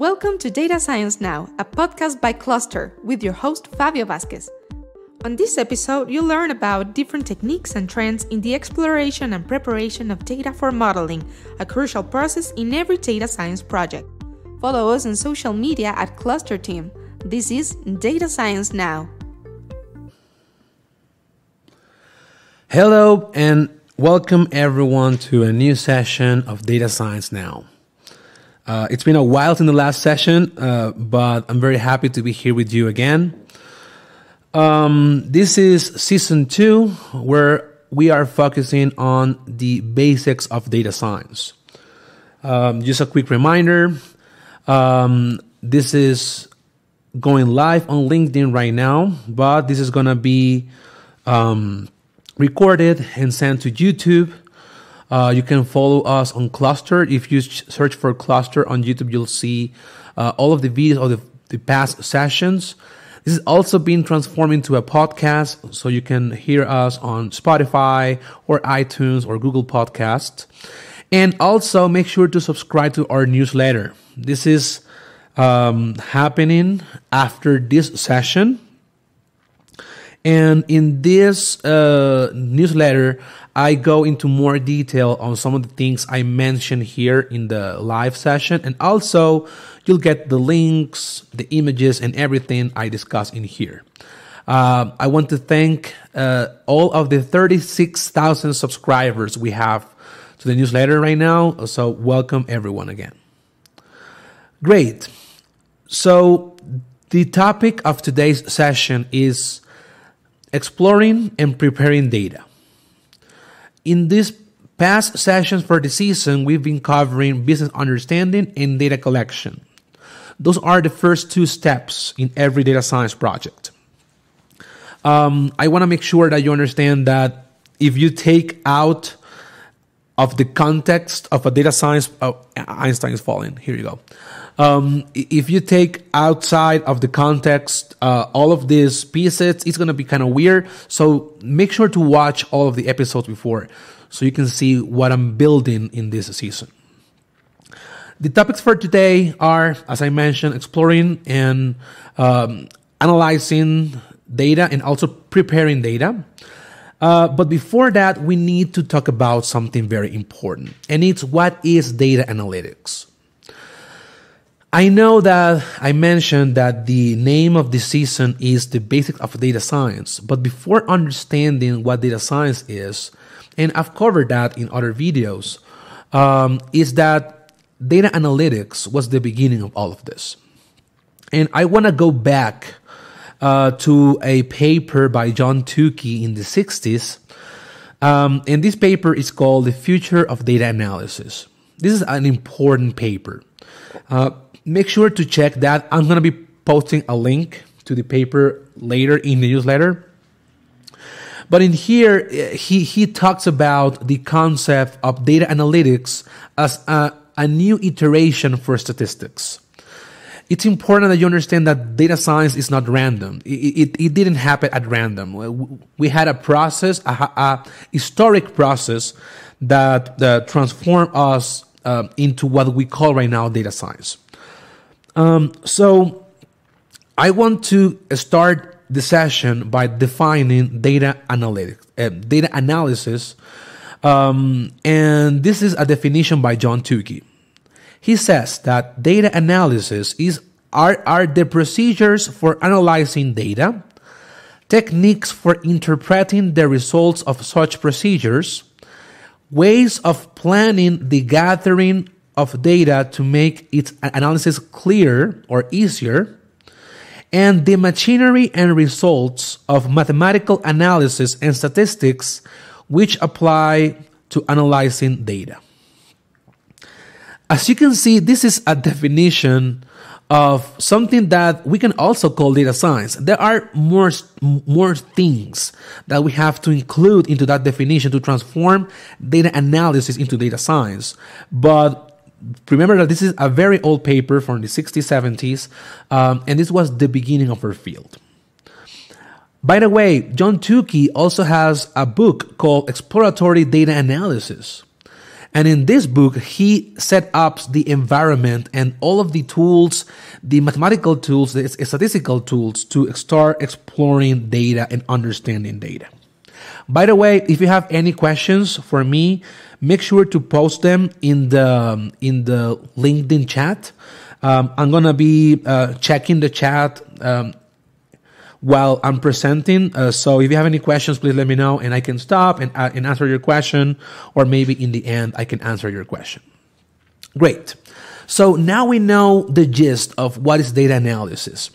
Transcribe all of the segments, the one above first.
Welcome to Data Science Now, a podcast by Closter with your host Fabio Vasquez. On this episode, you'll learn about different techniques and trends in the exploration and preparation of data for modeling, a crucial process in every data science project. Follow us on social media at Closter Team. This is Data Science Now. Hello and welcome everyone to a new session of Data Science Now. It's been a while since the last session, but I'm very happy to be here with you again. This is season 2, where we are focusing on the basics of data science. Just a quick reminder, this is going live on LinkedIn right now, but this is going to be recorded and sent to YouTube. You can follow us on Closter. If you search for Closter on YouTube, you'll see all of the videos of the past sessions. This is also being transformed into a podcast, so you can hear us on Spotify or iTunes or Google Podcasts. And also make sure to subscribe to our newsletter. This is happening after this session. And in this newsletter, I go into more detail on some of the things I mentioned here in the live session. And also, you'll get the links, the images, and everything I discuss in here. I want to thank all of the 36,000 subscribers we have to the newsletter right now. So welcome everyone again. Great. So the topic of today's session is exploring and preparing data. In these past sessions for the season, we've been covering business understanding and data collection. Those are the first 2 steps in every data science project. I want to make sure that you understand that if you take out of the context of a data science, Einstein is falling, here you go. If you take outside of the context all of these pieces, it's going to be kind of weird. So make sure to watch all of the episodes before so you can see what I'm building in this season. The topics for today are, as I mentioned, exploring and analyzing data and also preparing data. But before that, we need to talk about something very important, and it's what is data analytics. I know that I mentioned that the name of this season is the basics of data science, but before understanding what data science is, and I've covered that in other videos, is that data analytics was the beginning of all of this. And I want to go back to a paper by John Tukey in the 60s. And this paper is called The Future of Data Analysis. This is an important paper. Make sure to check that. I'm going to be posting a link to the paper later in the newsletter. But in here, he talks about the concept of data analytics as a new iteration for statistics. It's important that you understand that data science is not random. It didn't happen at random. We had a process, a historic process that transformed us into what we call right now data science. So I want to start the session by defining data analysis. And this is a definition by John Tukey. He says that data analysis are the procedures for analyzing data, techniques for interpreting the results of such procedures, ways of planning the gathering of data to make its analysis clearer or easier, and the machinery and results of mathematical analysis and statistics which apply to analyzing data. As you can see, this is a definition of something that we can also call data science. There are more things that we have to include into that definition to transform data analysis into data science. But remember that this is a very old paper from the 60s, 70s, and this was the beginning of our field. By the way, John Tukey also has a book called Exploratory Data Analysis. And in this book, he set up the environment and all of the tools, the mathematical tools, the statistical tools to start exploring data and understanding data. By the way, if you have any questions for me, make sure to post them in the LinkedIn chat. I'm gonna be checking the chat while I'm presenting. So if you have any questions, please let me know, and I can stop and answer your question, or maybe in the end I can answer your question. Great. So now we know the gist of what is data analysis.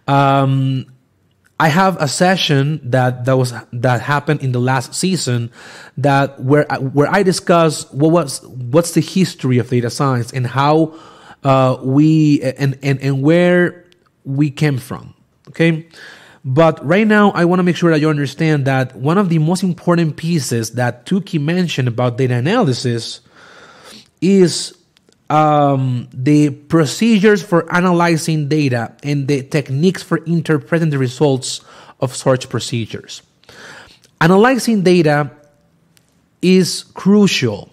I have a session that happened in the last season where I discuss what's the history of data science and how and where we came from. Okay. But right now, I want to make sure that you understand that one of the most important pieces that Tukey mentioned about data analysis is the procedures for analyzing data and the techniques for interpreting the results of such procedures. Analyzing data is crucial.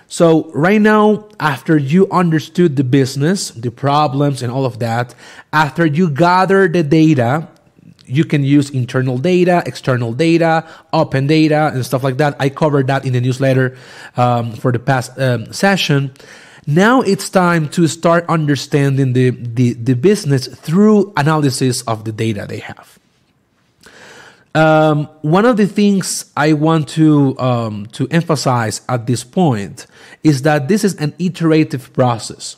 So right now, after you understood the business, the problems and all of that, after you gather the data, you can use internal data, external data, open data, and stuff like that. I covered that in the newsletter for the past session. Now it's time to start understanding the business through analysis of the data they have. One of the things I want to emphasize at this point is that this is an iterative process.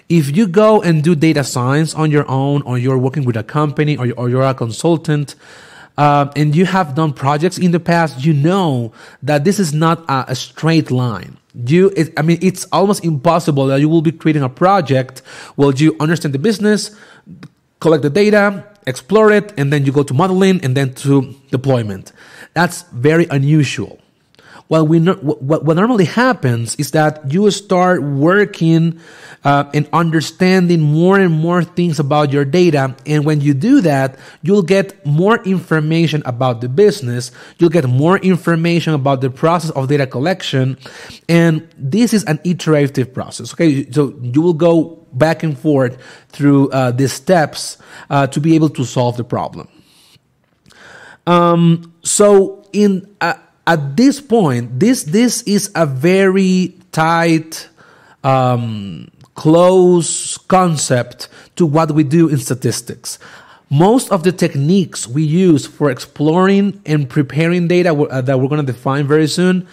If you go and do data science on your own, or you're working with a company, or you're a consultant, and you have done projects in the past, you know that this is not a straight line. It's almost impossible that you will be creating a project where you understand the business, collect the data, explore it, and then you go to modeling and then to deployment. That's very unusual. What normally happens is that you start working and understanding more and more things about your data. And when you do that, you'll get more information about the business. You'll get more information about the process of data collection. And this is an iterative process. Okay, so you will go back and forth through these steps to be able to solve the problem. At this point, this is a very tight, close concept to what we do in statistics. Most of the techniques we use for exploring and preparing data that we're going to define very soon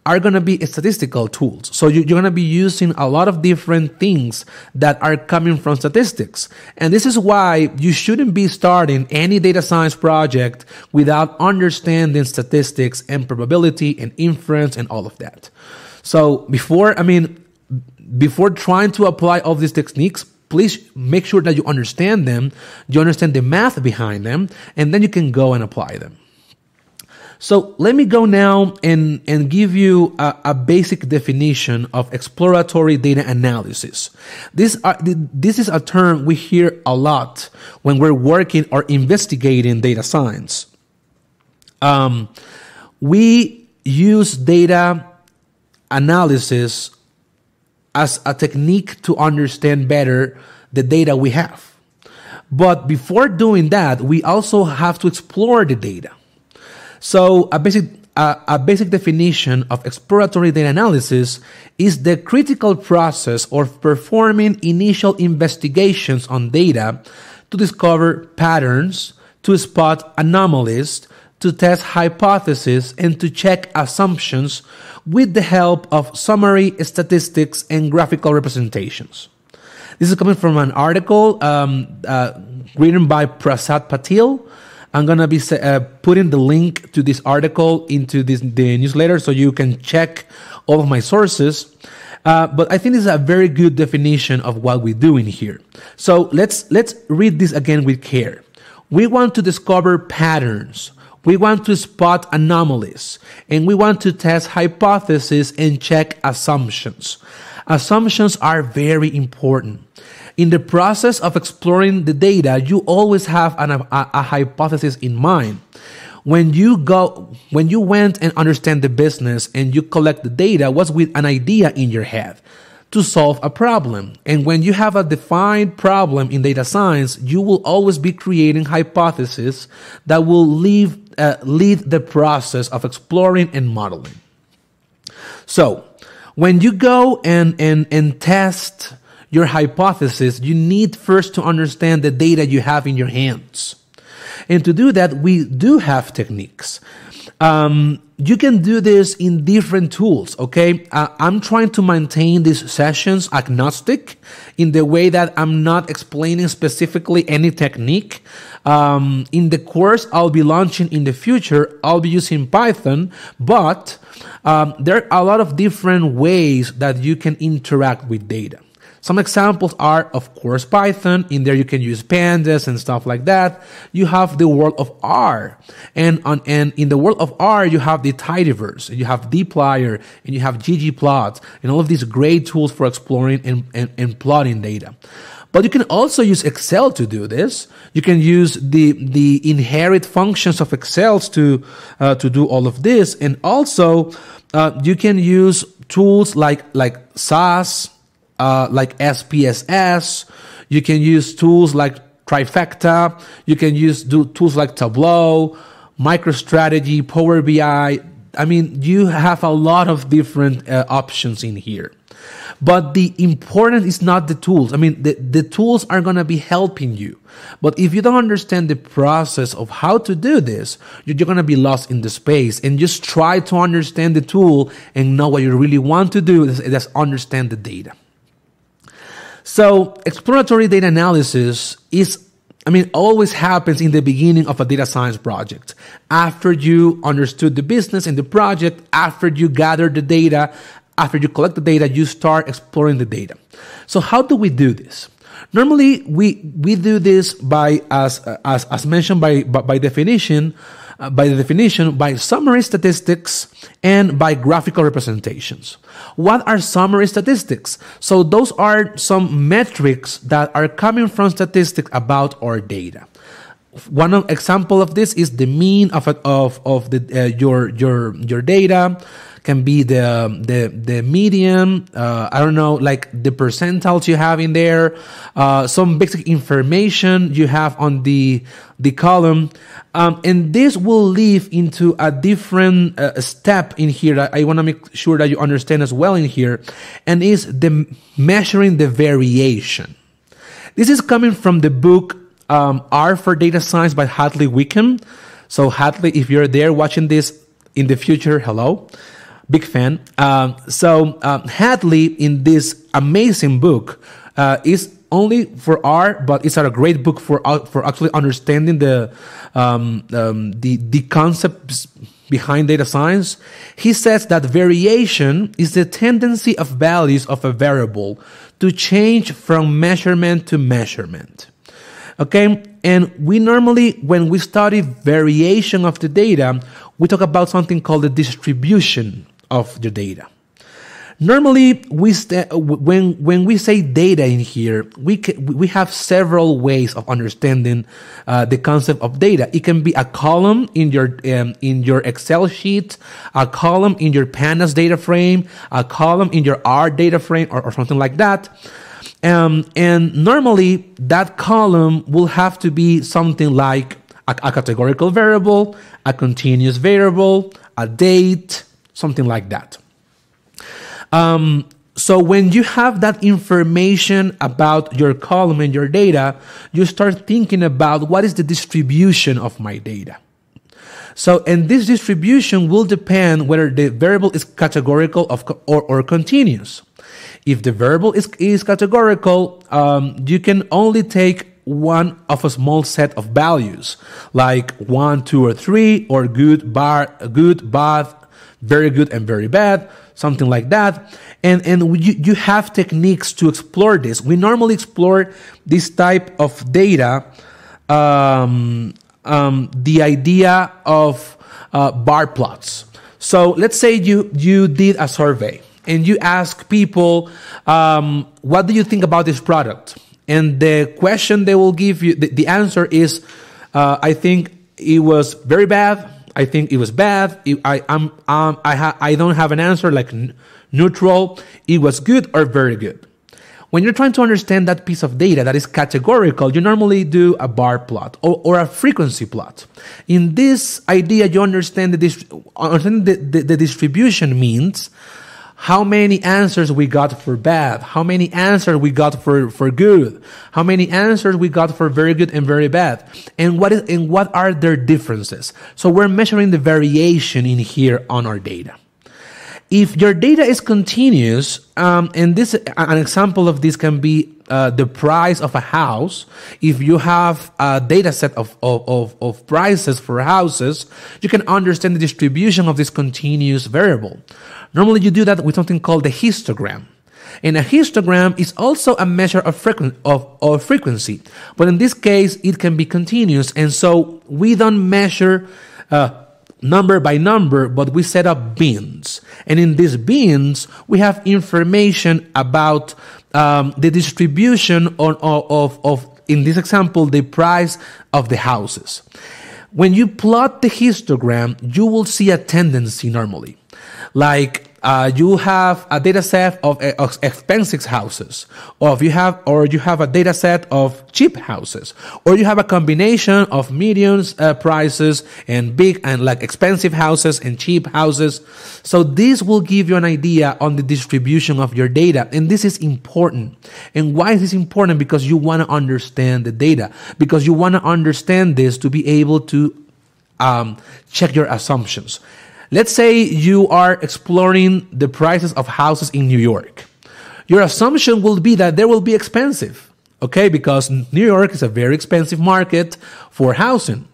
are going to be statistical tools. So you're going to be using a lot of different things that are coming from statistics. And this is why you shouldn't be starting any data science project without understanding statistics and probability and inference and all of that. So before trying to apply all these techniques, please make sure that you understand them, you understand the math behind them, and then you can go and apply them. So let me go now and give you a basic definition of exploratory data analysis. This is a term we hear a lot when we're working or investigating data science. We use data analysis as a technique to understand better the data we have. But before doing that, we also have to explore the data. So a basic definition of exploratory data analysis is the critical process of performing initial investigations on data to discover patterns, to spot anomalies, to test hypotheses, and to check assumptions with the help of summary statistics and graphical representations. This is coming from an article written by Prasad Patil. I'm going to be putting the link to this article into the newsletter so you can check all of my sources. But I think this is a very good definition of what we're doing here. So let's read this again with care. We want to discover patterns. We want to spot anomalies. And we want to test hypotheses and check assumptions. Assumptions are very important. In the process of exploring the data, you always have a hypothesis in mind. When you went and understand the business and you collect the data, was with an idea in your head to solve a problem. And when you have a defined problem in data science, you will always be creating hypotheses that will lead the process of exploring and modeling. So when you go and test your hypothesis, you need first to understand the data you have in your hands. And to do that, we do have techniques. You can do this in different tools, okay? I'm trying to maintain these sessions agnostic in the way that I'm not explaining specifically any technique. In the course I'll be launching in the future, I'll be using Python, but there are a lot of different ways that you can interact with data. Some examples are, of course, Python. In there, you can use pandas and stuff like that. You have the world of R. And in the world of R, you have the tidyverse, you have dplyr, and you have ggplot, and all of these great tools for exploring and plotting data. But you can also use Excel to do this. You can use the inherent functions of Excel to do all of this. And also, you can use tools like SAS, like SPSS, you can use tools like Trifecta, you can use tools like Tableau, MicroStrategy, Power BI. I mean, you have a lot of different options in here. But the important is not the tools. I mean, the tools are going to be helping you. But if you don't understand the process of how to do this, you're going to be lost in the space. And just try to understand the tool and know what you really want to do is understand the data. So exploratory data analysis always happens in the beginning of a data science project. After you understood the business and the project, after you gather the data, after you collect the data, you start exploring the data. So how do we do this? Normally, we do this by, as mentioned by definition, by summary statistics and by graphical representations. What are summary statistics? So those are some metrics that are coming from statistics about our data. One example of this is the mean of your data. Can be the median, like the percentiles you have in there, some basic information you have on the column, and this will lead into a different step in here that I want to make sure that you understand as well in here, and is the measuring the variation. This is coming from the book R for Data Science by Hadley Wickham. So Hadley, if you're there watching this in the future, hello. Big fan. Hadley, in this amazing book, is only for R, but it's a great book for actually understanding the concepts behind data science. He says that variation is the tendency of values of a variable to change from measurement to measurement. Okay, and we normally, when we study variation of the data, we talk about something called the distribution of the data. Normally, when we say data in here, we have several ways of understanding the concept of data. It can be a column in your Excel sheet, a column in your Pandas data frame, a column in your R data frame, or something like that. And normally, that column will have to be something like a categorical variable, a continuous variable, a date, something like that. So when you have that information about your column and your data, you start thinking about what is the distribution of my data. So, and this distribution will depend whether the variable is categorical or continuous. If the variable is categorical, you can only take one of a small set of values, like 1, 2, or 3, or good, bad, very good, and very bad, something like that. And you have techniques to explore this. We normally explore this type of data, the idea of bar plots. So let's say you did a survey and you ask people, what do you think about this product? And the question they will give you, the answer is, I think it was very bad. I think it was bad. I don't have an answer like neutral. It was good or very good. When you're trying to understand that piece of data that is categorical, you normally do a bar plot or a frequency plot. In this idea, you understand the distribution means how many answers we got for bad, how many answers we got for good, how many answers we got for very good and very bad, and what are their differences. So we're measuring the variation in here on our data. If your data is continuous, and an example of this can be the price of a house. If you have a data set of prices for houses, you can understand the distribution of this continuous variable. Normally, you do that with something called the histogram. And a histogram is also a measure of frequency. But in this case, it can be continuous. And so we don't measure number by number, but we set up bins. And in these bins, we have information about the distribution of, in this example, the price of the houses. When you plot the histogram, you will see a tendency normally. Like you have a data set of expensive houses, or you have a data set of cheap houses, or you have a combination of median prices and big and like expensive houses and cheap houses. So this will give you an idea on the distribution of your data, and this is important. And why is this important? Because you want to understand the data, because you want to understand this to be able to check your assumptions. Let's say you are exploring the prices of houses in New York. Your assumption will be that they will be expensive, okay? Because New York is a very expensive market for housing.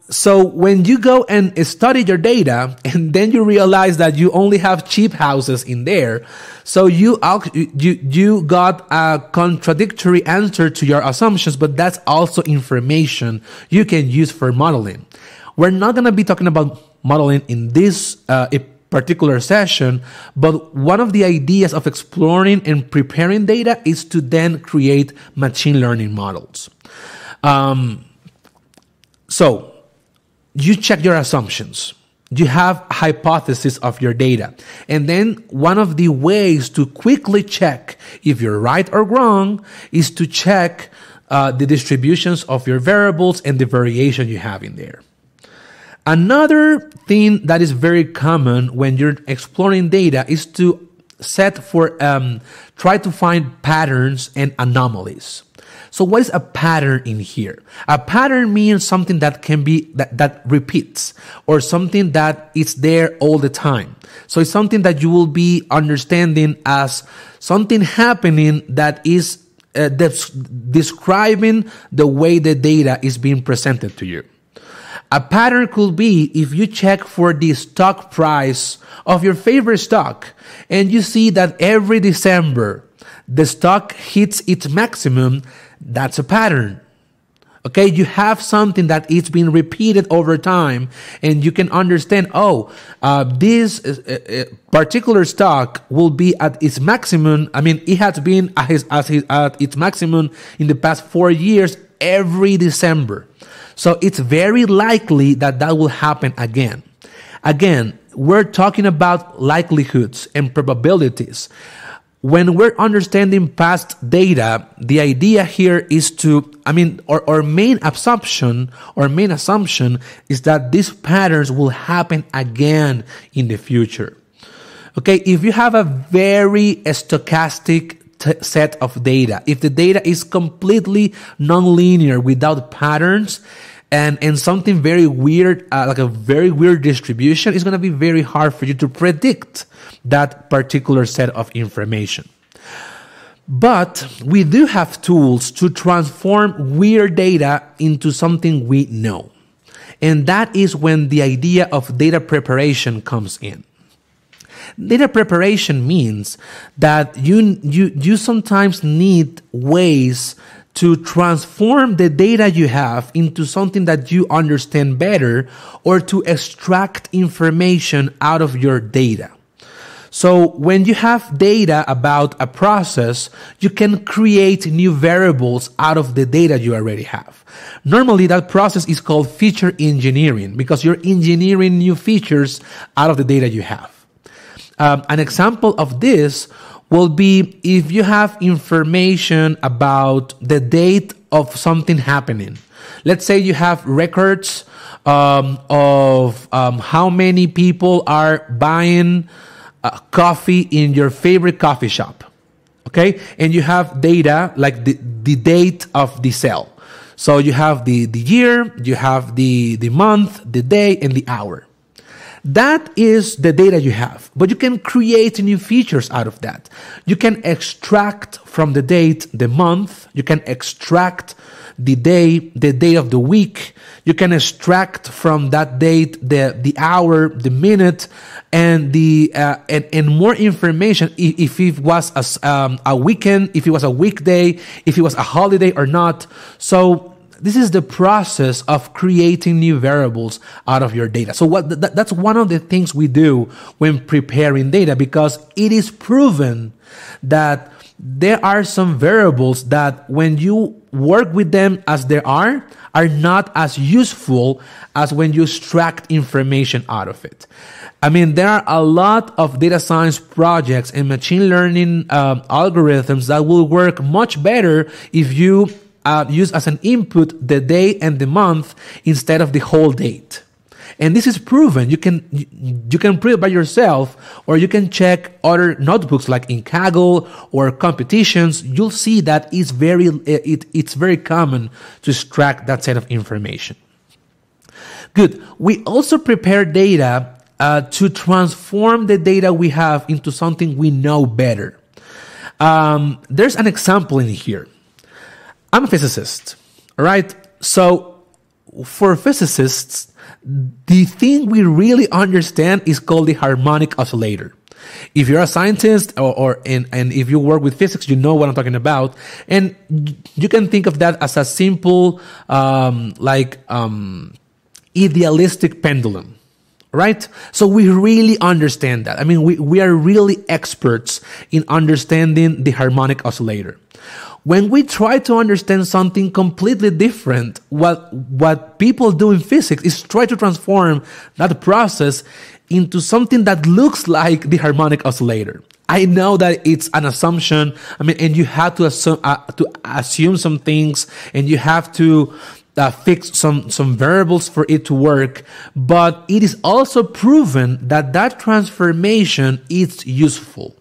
So when you go and study your data, and then you realize that you only have cheap houses in there, so you got a contradictory answer to your assumptions, but that's also information you can use for modeling. We're not going to be talking about modeling in this particular session, but one of the ideas of exploring and preparing data is to then create machine learning models. So you check your assumptions. You have a hypothesis of your data. And then one of the ways to quickly check if you're right or wrong is to check the distributions of your variables and the variation you have in there. Another thing that is very common when you're exploring data is to try to find patterns and anomalies. So what is a pattern in here? A pattern means something that can be, that repeats, or something that is there all the time. So it's something that you will be understanding as something happening that is describing the way the data is being presented to you. A pattern could be if you check for the stock price of your favorite stock and you see that every December the stock hits its maximum, that's a pattern. Okay, you have something that is being repeated over time, and you can understand, this particular stock will be at its maximum. I mean, it has been at its maximum in the past 4 years every December. So it's very likely that will happen again. Again, we're talking about likelihoods and probabilities. When we're understanding past data, the idea here is our main assumption is that these patterns will happen again in the future. Okay, if you have a very stochastic set of data, if the data is completely nonlinear without patterns and something very weird, like a very weird distribution, it's going to be very hard for you to predict that particular set of information. But we do have tools to transform weird data into something we know. And that is when the idea of data preparation comes in. Data preparation means that you sometimes need ways to transform the data you have into something that you understand better, or to extract information out of your data. So when you have data about a process, you can create new variables out of the data you already have. Normally, that process is called feature engineering because you're engineering new features out of the data you have. An example of this will be if you have information about the date of something happening. Let's say you have records of how many people are buying coffee in your favorite coffee shop, okay? And you have data like the date of the sale. So you have the year, you have the month, the day, and the hour. That is the data you have, but you can create new features out of that. You can extract from the date the month, you can extract the day of the week, you can extract from that date the hour, the minute, and and more information if it was a weekend, if it was a weekday, if it was a holiday or not. So this is the process of creating new variables out of your data. So that's one of the things we do when preparing data, because it is proven that there are some variables that when you work with them as they are not as useful as when you extract information out of it. I mean, there are a lot of data science projects and machine learning algorithms that will work much better if you use as an input the day and the month instead of the whole date. And this is proven. You can prove it by yourself, or you can check other notebooks like in Kaggle or competitions. You'll see that it's very common to extract that set of information. Good. We also prepare data to transform the data we have into something we know better. There's an example in here. I'm a physicist, all right? So for physicists, the thing we really understand is called the harmonic oscillator. If you're a scientist and if you work with physics, you know what I'm talking about. And you can think of that as a simple, idealistic pendulum, right? So we really understand that. I mean, we are really experts in understanding the harmonic oscillator. When we try to understand something completely different, what people do in physics is try to transform that process into something that looks like the harmonic oscillator. I know that it's an assumption. I mean, and you have to assume some things, and you have to fix some variables for it to work. But it is also proven that transformation is useful.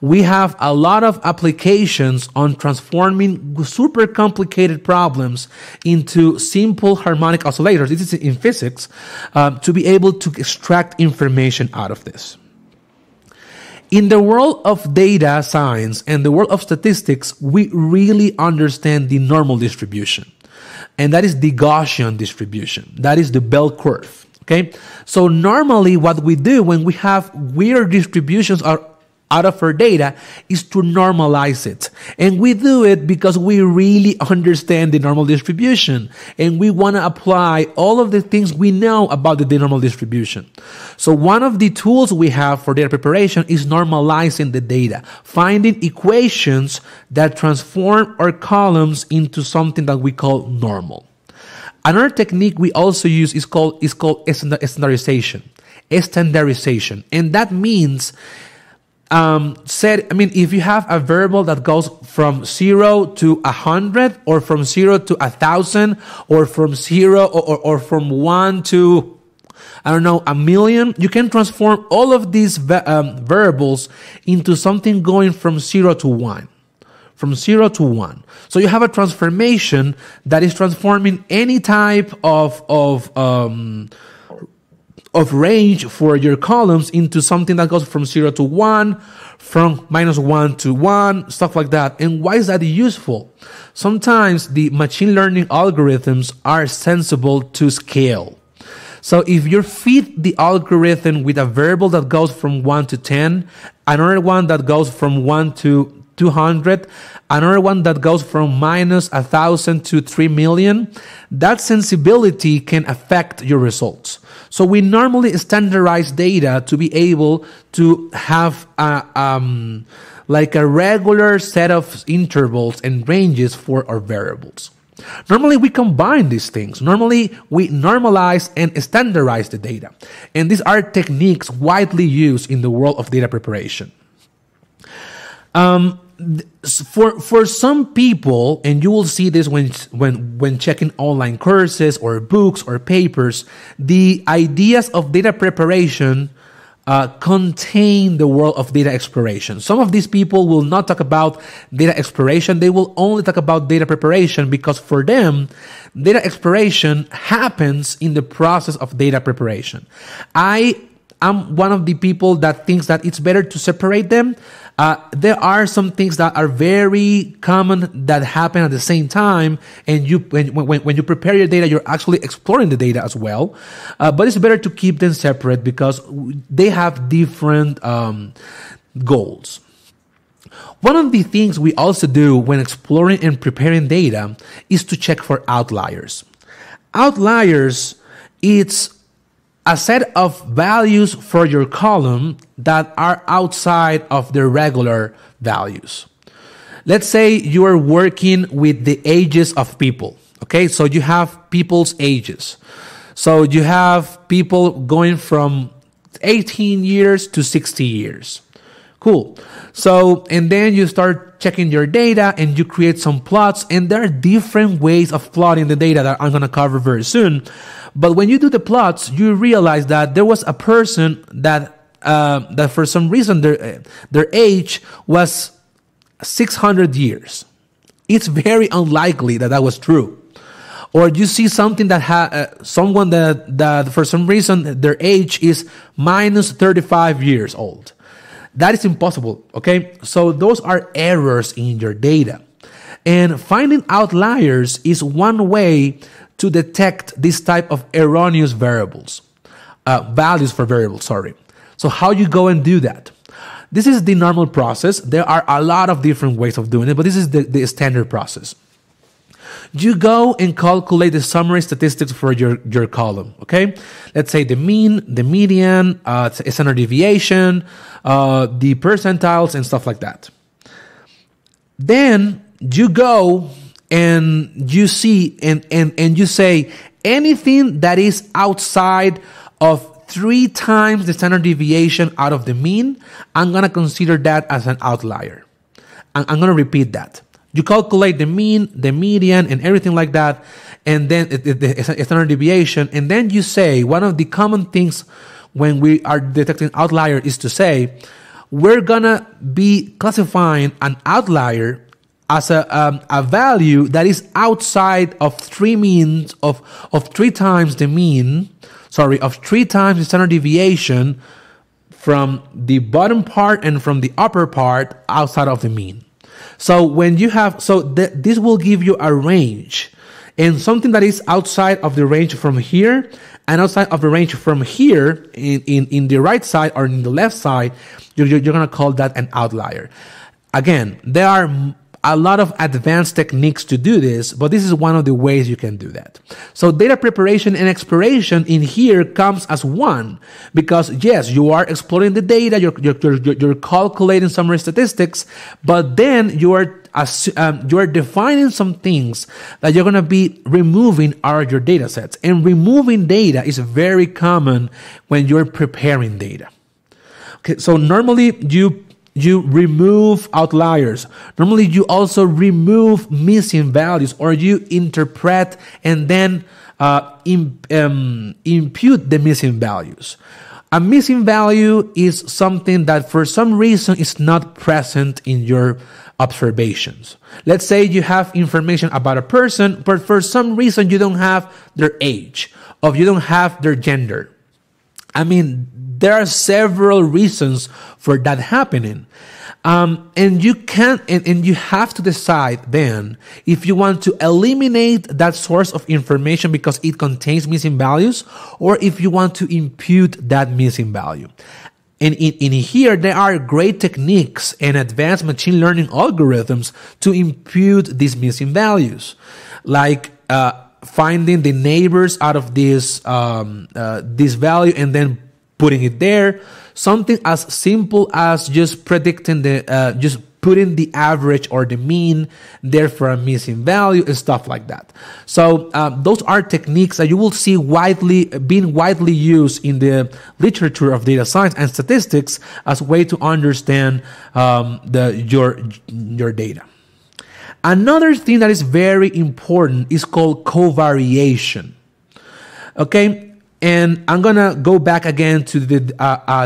We have a lot of applications on transforming super complicated problems into simple harmonic oscillators. This is in physics, to be able to extract information out of this. In the world of data science and the world of statistics, we really understand the normal distribution. And that is the Gaussian distribution. That is the bell curve. Okay? So normally what we do when we have weird distributions out of our data is to normalize it. And we do it because we really understand the normal distribution. And we want to apply all of the things we know about the normal distribution. So one of the tools we have for data preparation is normalizing the data, finding equations that transform our columns into something that we call normal. Another technique we also use is called standardization. And that means if you have a variable that goes from 0 to 100, or from 0 to 1,000, or from 0 or from 1 to, a million, you can transform all of these variables into something going from 0 to 1. From 0 to 1. So you have a transformation that is transforming any type of range for your columns into something that goes from 0 to 1, from -1 to 1, stuff like that. And why is that useful? Sometimes the machine learning algorithms are sensible to scale. So if you feed the algorithm with a variable that goes from 1 to 10, another one that goes from 1 to 200, another one that goes from -1,000 to 3 million, that sensibility can affect your results. So we normally standardize data to be able to have like a regular set of intervals and ranges for our variables. Normally we combine these things. Normally we normalize and standardize the data. And these are techniques widely used in the world of data preparation. For some people, and you will see this when checking online courses or books or papers, the ideas of data preparation contain the world of data exploration. Some of these people will not talk about data exploration. They will only talk about data preparation because for them, data exploration happens in the process of data preparation. I'm one of the people that thinks that it's better to separate them. There are some things that are very common that happen at the same time, and when you prepare your data, you're actually exploring the data as well. But it's better to keep them separate because they have different goals. One of the things we also do when exploring and preparing data is to check for outliers. Outliers, it's a set of values for your column that are outside of the regular values. Let's say you are working with the ages of people. Okay, so you have people's ages. So you have people going from 18 years to 60 years. Cool. So, and then you start checking your data and you create some plots, and there are different ways of plotting the data that I'm going to cover very soon. But when you do the plots, you realize that there was a person that for some reason their age was 600 years. It's very unlikely that that was true. Or you see something that someone that for some reason their age is minus 35 years old. That is impossible, okay? So those are errors in your data. And finding outliers is one way to detect this type of erroneous values for variables, sorry. So how you go and do that? This is the normal process. There are a lot of different ways of doing it, but this is the standard process. You go and calculate the summary statistics for your column, okay? Let's say the mean, the median, standard deviation, the percentiles, and stuff like that. Then you go and you see and you say anything that is outside of 3 times the standard deviation out of the mean, I'm going to consider that as an outlier. I'm going to repeat that. You calculate the mean, the median, and everything like that, and then the standard deviation, and then you say, one of the common things when we are detecting outlier is to say, we're going to be classifying an outlier as a value that is outside of 3 means of 3 times the mean, of 3 times the standard deviation from the bottom part and from the upper part outside of the mean. So when you have, this will give you a range, and something that is outside of the range from here and outside of the range from here in the right side or in the left side, you're going to call that an outlier. Again, there are a lot of advanced techniques to do this, but this is one of the ways you can do that. So data preparation and exploration in here comes as one, because yes, you are exploring the data, you're calculating summary statistics, but then you are defining some things that you're going to be removing out of your data sets. And removing data is very common when you're preparing data. Okay, so normally you remove outliers. Normally, you also remove missing values, or you interpret and then impute the missing values. A missing value is something that for some reason is not present in your observations. Let's say you have information about a person, but for some reason you don't have their age, or you don't have their gender. I mean, there are several reasons for that happening. And you can, and you have to decide then if you want to eliminate that source of information because it contains missing values, or if you want to impute that missing value. And in here, there are great techniques and advanced machine learning algorithms to impute these missing values. Like, finding the neighbors out of this value and then putting it there. Something as simple as just predicting just putting the average or the mean there for a missing value and stuff like that. So those are techniques that you will see being widely used in the literature of data science and statistics as a way to understand your data. Another thing that is very important is called covariation. Okay. And I'm going to go back again to the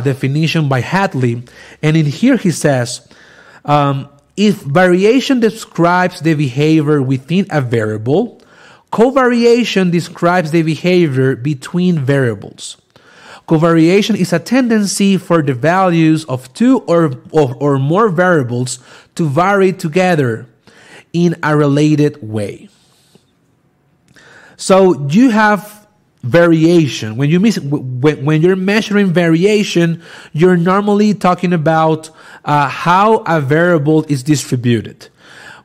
definition by Hadley. And in here he says, if variation describes the behavior within a variable, covariation describes the behavior between variables. Covariation is a tendency for the values of two or more variables to vary together in a related way. So you have variation. When you're measuring variation, you're normally talking about how a variable is distributed.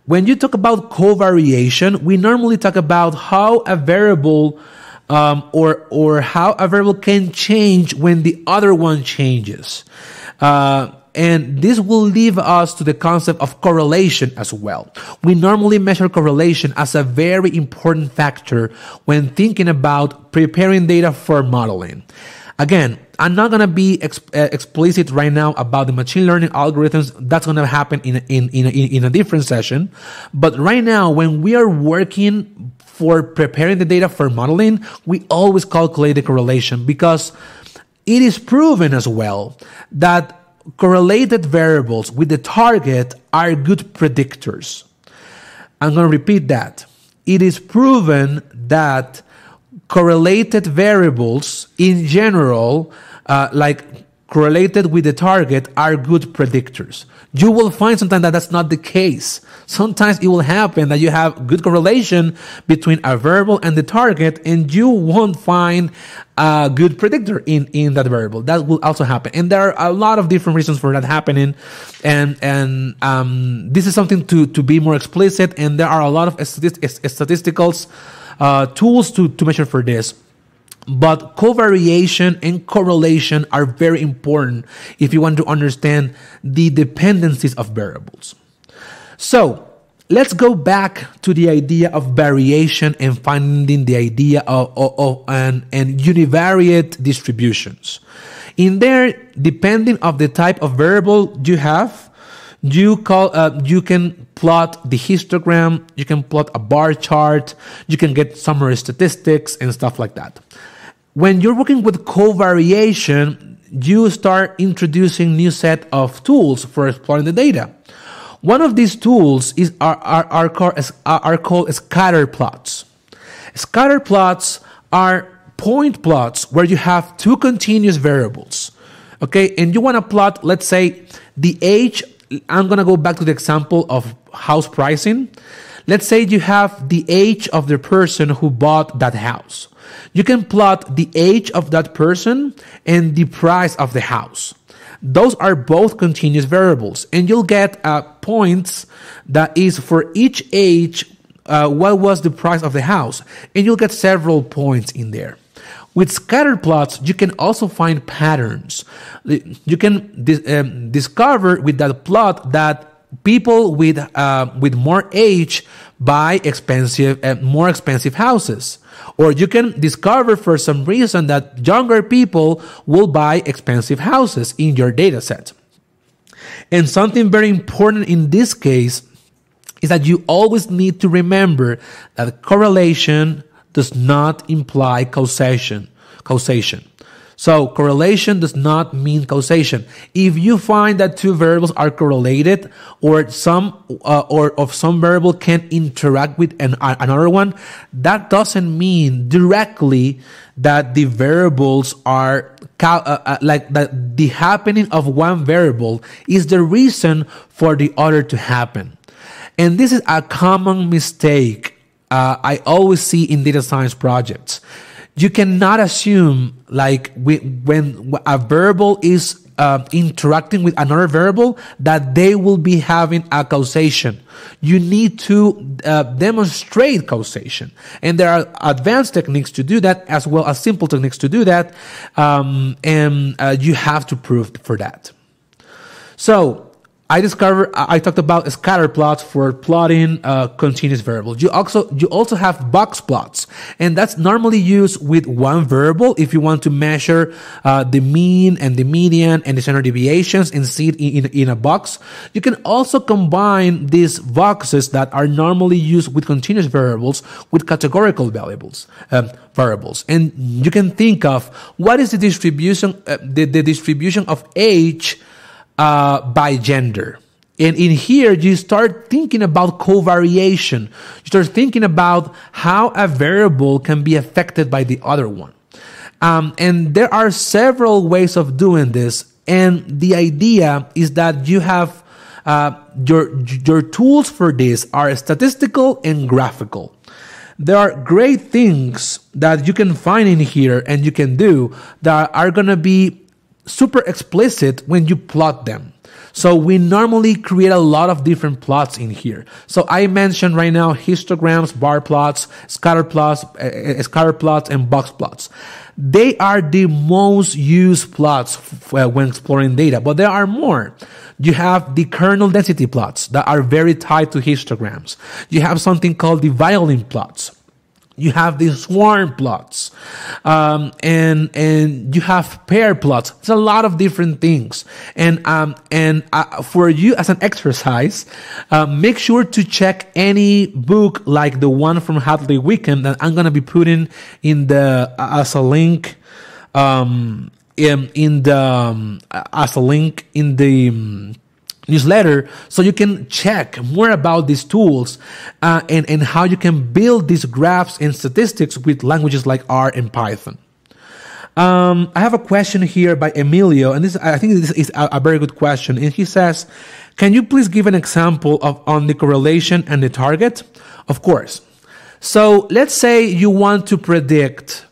When you talk about covariation, we normally talk about how a variable or how a variable can change when the other one changes. And this will lead us to the concept of correlation as well. We normally measure correlation as a very important factor when thinking about preparing data for modeling. Again, I'm not going to be explicit right now about the machine learning algorithms. That's going to happen in a different session. But right now, when we are working for preparing the data for modeling, we always calculate the correlation because it is proven as well that correlated variables with the target are good predictors. I'm going to repeat that. It is proven that correlated variables in general, like correlated with the target, are good predictors. You will find sometimes that that's not the case. Sometimes it will happen that you have good correlation between a variable and the target, and you won't find a good predictor in that variable. That will also happen. And there are a lot of different reasons for that happening. And this is something to be more explicit, and there are a lot of statistical tools to measure for this. But covariation and correlation are very important if you want to understand the dependencies of variables. So let's go back to the idea of variation and finding the idea of univariate distributions. In there, depending on the type of variable you have, you can plot the histogram, you can plot a bar chart, you can get summary statistics and stuff like that. When you're working with covariation, you start introducing new set of tools for exploring the data. One of these tools are called scatter plots. Scatter plots are point plots where you have two continuous variables. Okay, and you want to plot, let's say, the age. I'm going to go back to the example of house pricing. Let's say you have the age of the person who bought that house. You can plot the age of that person and the price of the house. Those are both continuous variables, and you'll get points that is for each age, what was the price of the house, and you'll get several points in there. With scatter plots, you can also find patterns. You can discover with that plot that people with more age buy more expensive houses. Or you can discover for some reason that younger people will buy expensive houses in your data set. And something very important in this case is that you always need to remember that correlation does not imply causation. So correlation does not mean causation. If you find that two variables are correlated, or some variable can interact with another one, that doesn't mean directly that the variables are like that. The happening of one variable is the reason for the other to happen, and this is a common mistake I always see in data science projects. You cannot assume like when a variable is interacting with another variable, that they will be having a causation. You need to demonstrate causation. And there are advanced techniques to do that, as well as simple techniques to do that. And you have to prove for that. So I talked about scatter plots for plotting continuous variables. You also have box plots, and that's normally used with one variable if you want to measure the mean and the median and the standard deviations and see it in a box. You can also combine these boxes that are normally used with continuous variables with categorical variables, and you can think of what is the distribution, the distribution of age by gender. And in here, you start thinking about covariation. You start thinking about how a variable can be affected by the other one. And there are several ways of doing this. And the idea is that you have your tools for this are statistical and graphical. There are great things that you can find in here and you can do that are going to be super explicit when you plot them. So we normally create a lot of different plots in here. So I mentioned right now histograms, bar plots, scatter plots, and box plots. They are the most used plots when exploring data, but there are more. You have the kernel density plots that are very tied to histograms. You have something called the violin plots. You have the swarm plots, and you have pair plots. It's a lot of different things. And for you as an exercise, make sure to check any book like the one from Hadley Wickham that I'm gonna be putting in the as a link, in the newsletter, so you can check more about these tools and how you can build these graphs and statistics with languages like R and Python. I have a question here by Emilio, and I think this is a very good question. And he says, can you please give an example on the correlation and the target? Of course. So let's say you want to predict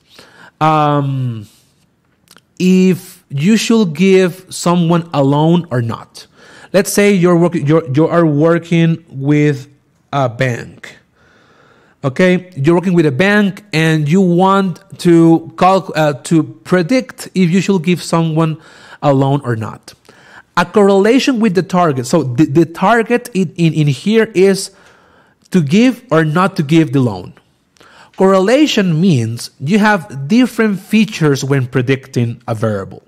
if you should give someone a loan or not. Let's say you are working with a bank. Okay, you're working with a bank and you want to predict if you should give someone a loan or not. A correlation with the target. So the target in here is to give or not to give the loan. Correlation means you have different features when predicting a variable.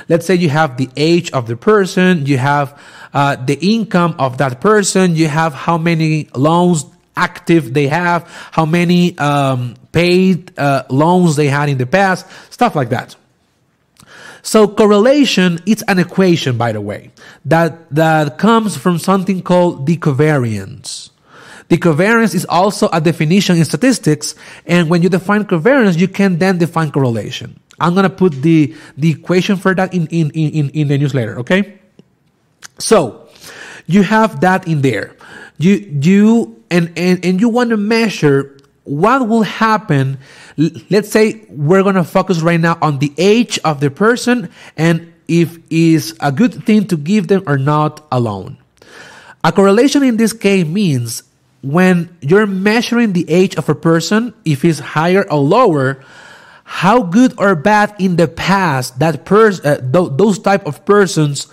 Let's say you have the age of the person, you have the income of that person, you have how many loans active they have, how many paid loans they had in the past, stuff like that. So correlation, it's an equation, by the way, that comes from something called the covariance. The covariance is also a definition in statistics, and when you define covariance, you can then define correlation. I'm gonna put the equation for that in the newsletter, okay? So you have that in there. You want to measure what will happen. Let's say we're gonna focus right now on the age of the person and if it's a good thing to give them or not a loan. A correlation in this case means when you're measuring the age of a person, if it's higher or lower, how good or bad in the past that those type of persons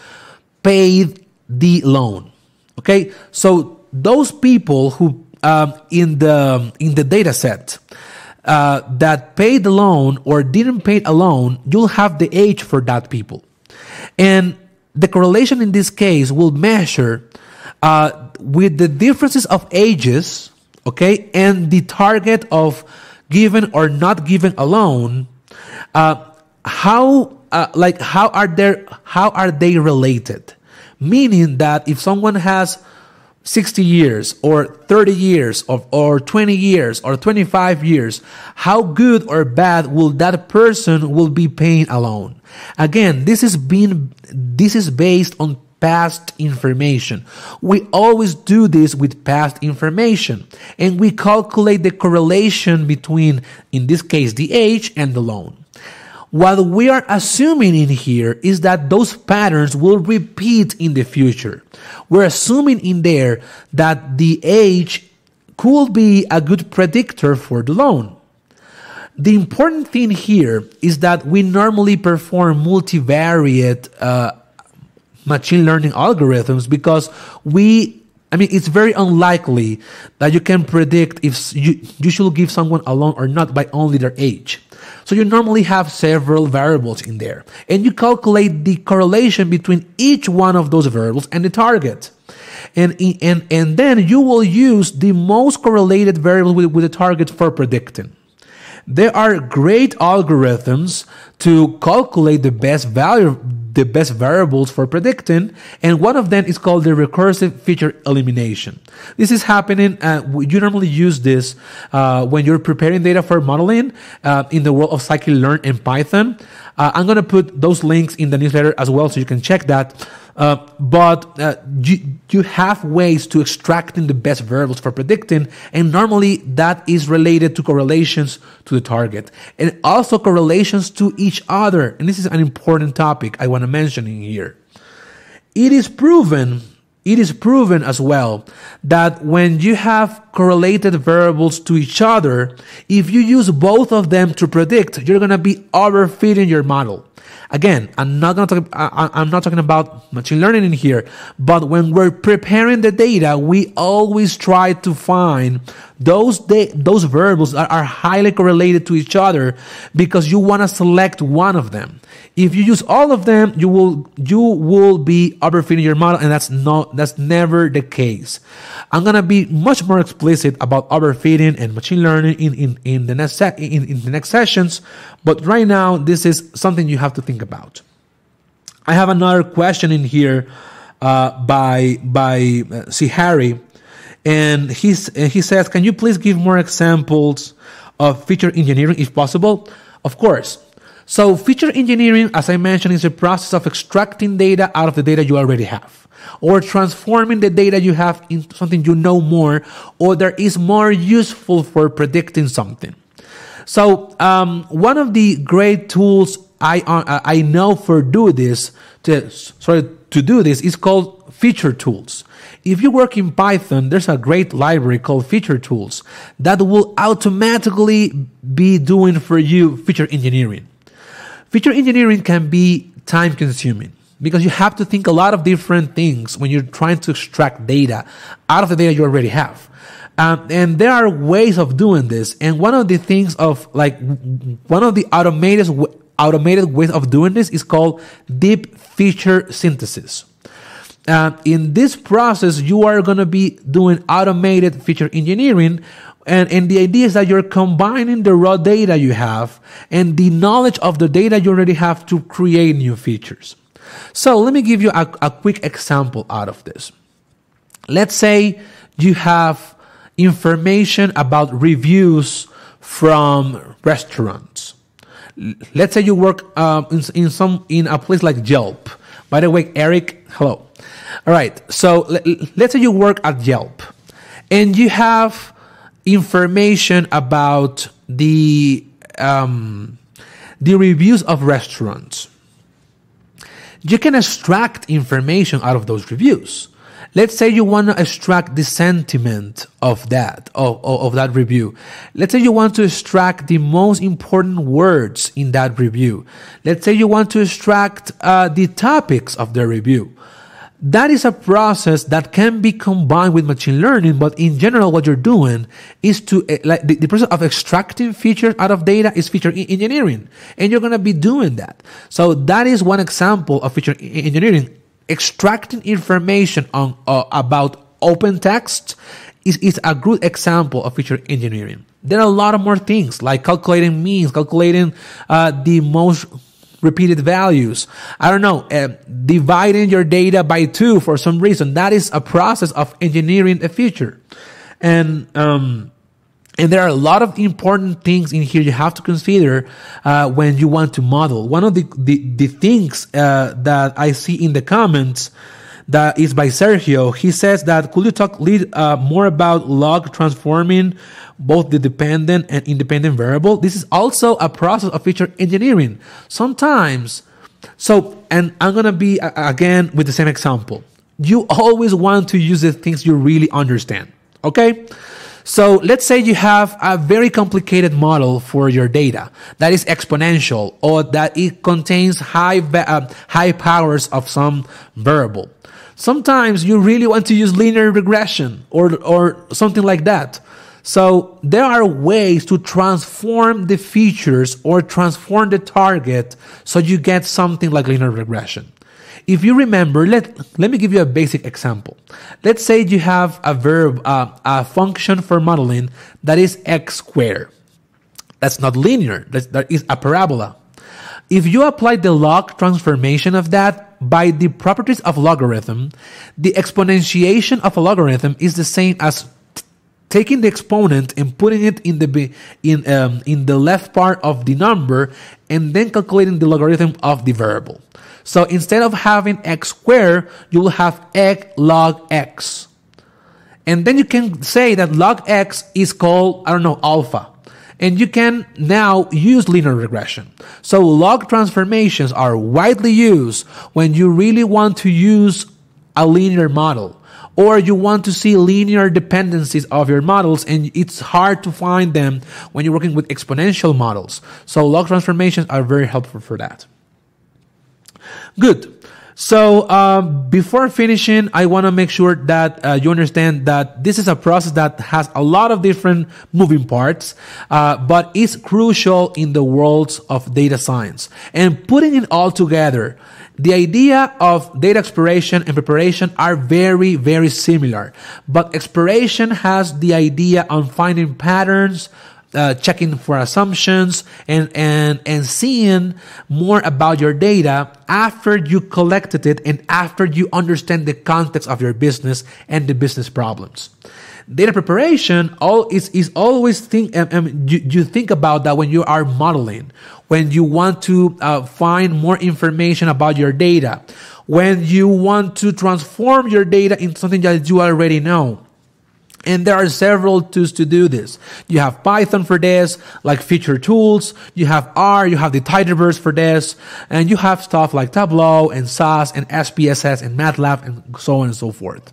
paid the loan. Okay, so those people who in the data set that paid the loan or didn't pay a loan, you'll have the age for that people, and the correlation in this case will measure with the differences of ages, okay, and the target of given or not given a loan, how are they related? Meaning that if someone has 60 years or 30 years or 20 years or 25 years, how good or bad will that person will be paying a loan? Again, this is based on past information. We always do this with past information, and we calculate the correlation between, in this case, the age and the loan. What we are assuming in here is that those patterns will repeat in the future. We're assuming in there that the age could be a good predictor for the loan. The important thing here is that we normally perform multivariate machine learning algorithms because it's very unlikely that you can predict if you should give someone a loan or not by only their age. So you normally have several variables in there, and you calculate the correlation between each one of those variables and the target. And then you will use the most correlated variable with the target for predicting. There are great algorithms to calculate the best variables for predicting, and one of them is called the recursive feature elimination. This is happening, you normally use this when you're preparing data for modeling in the world of scikit-learn and Python. I'm going to put those links in the newsletter as well so you can check that. But you have ways to extracting the best variables for predicting, and normally that is related to correlations to the target and also correlations to each other. And this is an important topic I want to mention in here. It is proven as well that when you have correlated variables to each other, if you use both of them to predict, you're going to be overfitting your model. Again, I'm not talking about machine learning in here, but when we're preparing the data, we always try to find those variables that are highly correlated to each other because you want to select one of them. If you use all of them, you will be overfitting your model, and that's never the case. I'm gonna be much more explicit about overfitting and machine learning in the next sessions, but right now this is something you have to think about. I have another question in here by Harry, and he says, can you please give more examples of feature engineering if possible? Of course. So feature engineering, as I mentioned, is a process of extracting data out of the data you already have, or transforming the data you have into something you know more, or that is more useful for predicting something. So one of the great tools I know to do this is called feature tools. If you work in Python, there's a great library called feature tools that will automatically be doing for you feature engineering. Feature engineering can be time consuming because you have to think a lot of different things when you're trying to extract data out of the data you already have. And there are ways of doing this. And one of the automated ways of doing this is called deep feature synthesis. In this process, you are going to be doing automated feature engineering. And the idea is that you're combining the raw data you have and the knowledge of the data you already have to create new features. So let me give you a quick example out of this. Let's say you have information about reviews from restaurants. Let's say you work in a place like Yelp. By the way, Eric, hello. All right. So let's say you work at Yelp, and you have information about the reviews of restaurants. You can extract information out of those reviews. Let's say you want to extract the sentiment of that review. Let's say you want to extract the most important words in that review. Let's say you want to extract the topics of the review. That is a process that can be combined with machine learning, but in general, what you're doing is the process of extracting features out of data is feature engineering, and you're going to be doing that. So that is one example of feature engineering. Extracting information about open text is a good example of feature engineering. There are a lot of more things like calculating means, calculating the most repeated values. I don't know, dividing your data by 2 for some reason. That is a process of engineering a feature. And there are a lot of important things in here you have to consider when you want to model. One of the things that I see in the comments that is by Sergio. He says that, could you talk more about log transforming both the dependent and independent variable? This is also a process of feature engineering. Sometimes, and I'm going to be, again, with the same example. You always want to use the things you really understand, okay? So let's say you have a very complicated model for your data that is exponential, or that it contains high powers of some variable. Sometimes you really want to use linear regression or something like that. So there are ways to transform the features or transform the target so you get something like linear regression. If you remember, let me give you a basic example. Let's say you have a function for modeling that is x squared. That's not linear. That is a parabola. If you apply the log transformation of that by the properties of logarithm, the exponentiation of a logarithm is the same as taking the exponent and putting it in the left part of the number and then calculating the logarithm of the variable. So instead of having x squared, you will have x log x. And then you can say that log x is called, alpha. And you can now use linear regression. So log transformations are widely used when you really want to use a linear model, or you want to see linear dependencies of your models, and it's hard to find them when you're working with exponential models. So log transformations are very helpful for that. Good. So before finishing, I want to make sure that you understand that this is a process that has a lot of different moving parts, but is crucial in the worlds of data science. And putting it all together, the idea of data exploration and preparation are very, very similar. But exploration has the idea on finding patterns, checking for assumptions, and seeing more about your data after you collected it and after you understand the context of your business and the business problems. Data preparation is always you think about that when you are modeling, when you want to find more information about your data, when you want to transform your data into something that you already know. And there are several tools to do this. You have Python for this, like feature tools. You have R, you have the Tidyverse for this. And you have stuff like Tableau and SAS and SPSS and MATLAB and so on and so forth.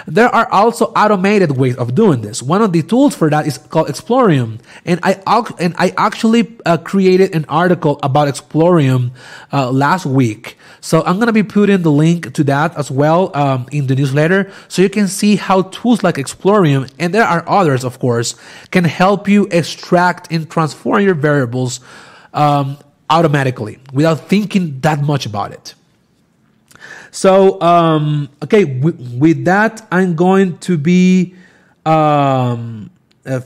There are also automated ways of doing this. One of the tools for that is called Explorarium. And I actually created an article about Explorarium last week. So I'm going to be putting the link to that as well in the newsletter, so you can see how tools like Explorarium, and there are others, of course, can help you extract and transform your variables automatically without thinking that much about it. So, okay, with that, I'm going to be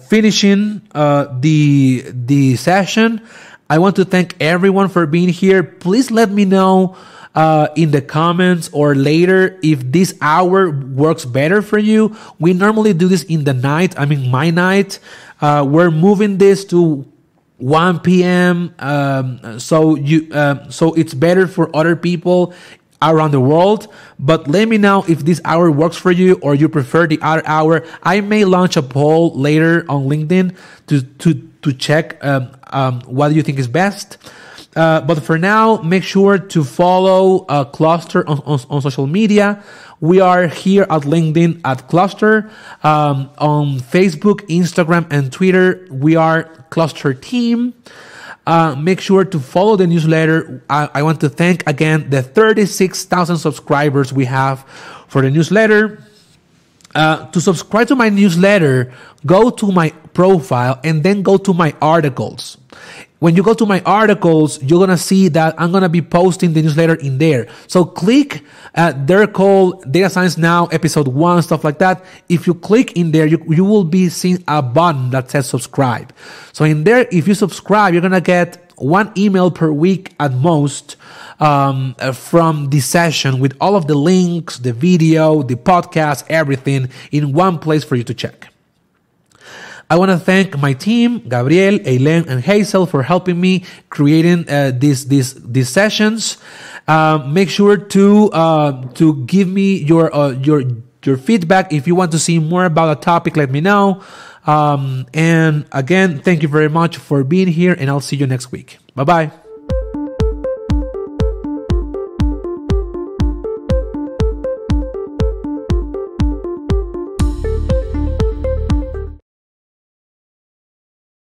finishing the session. I want to thank everyone for being here. Please let me know in the comments or later if this hour works better for you. We normally do this in the night. My night. We're moving this to 1 p.m. So it's better for other people around the world. But let me know if this hour works for you or you prefer the other hour. I may launch a poll later on LinkedIn to check what you think is best. But for now, make sure to follow Closter on social media. We are here at LinkedIn at Closter. On Facebook, Instagram, and Twitter, we are Closter Team. Make sure to follow the newsletter. I want to thank again the 36,000 subscribers we have for the newsletter. To subscribe to my newsletter, go to my profile and then go to my articles. When you go to my articles, you're going to see that I'm going to be posting the newsletter in there. So click, they're called Data Science Now, Episode 1, stuff like that. If you click in there, you will be seeing a button that says subscribe. So in there, if you subscribe, you're going to get one email per week at most from the session with all of the links, the video, the podcast, everything in one place for you to check. I want to thank my team, Gabriel, Eileen, and Hazel, for helping me creating these sessions. Make sure to give me your feedback. If you want to see more about a topic, let me know. And again, thank you very much for being here, and I'll see you next week. Bye-bye.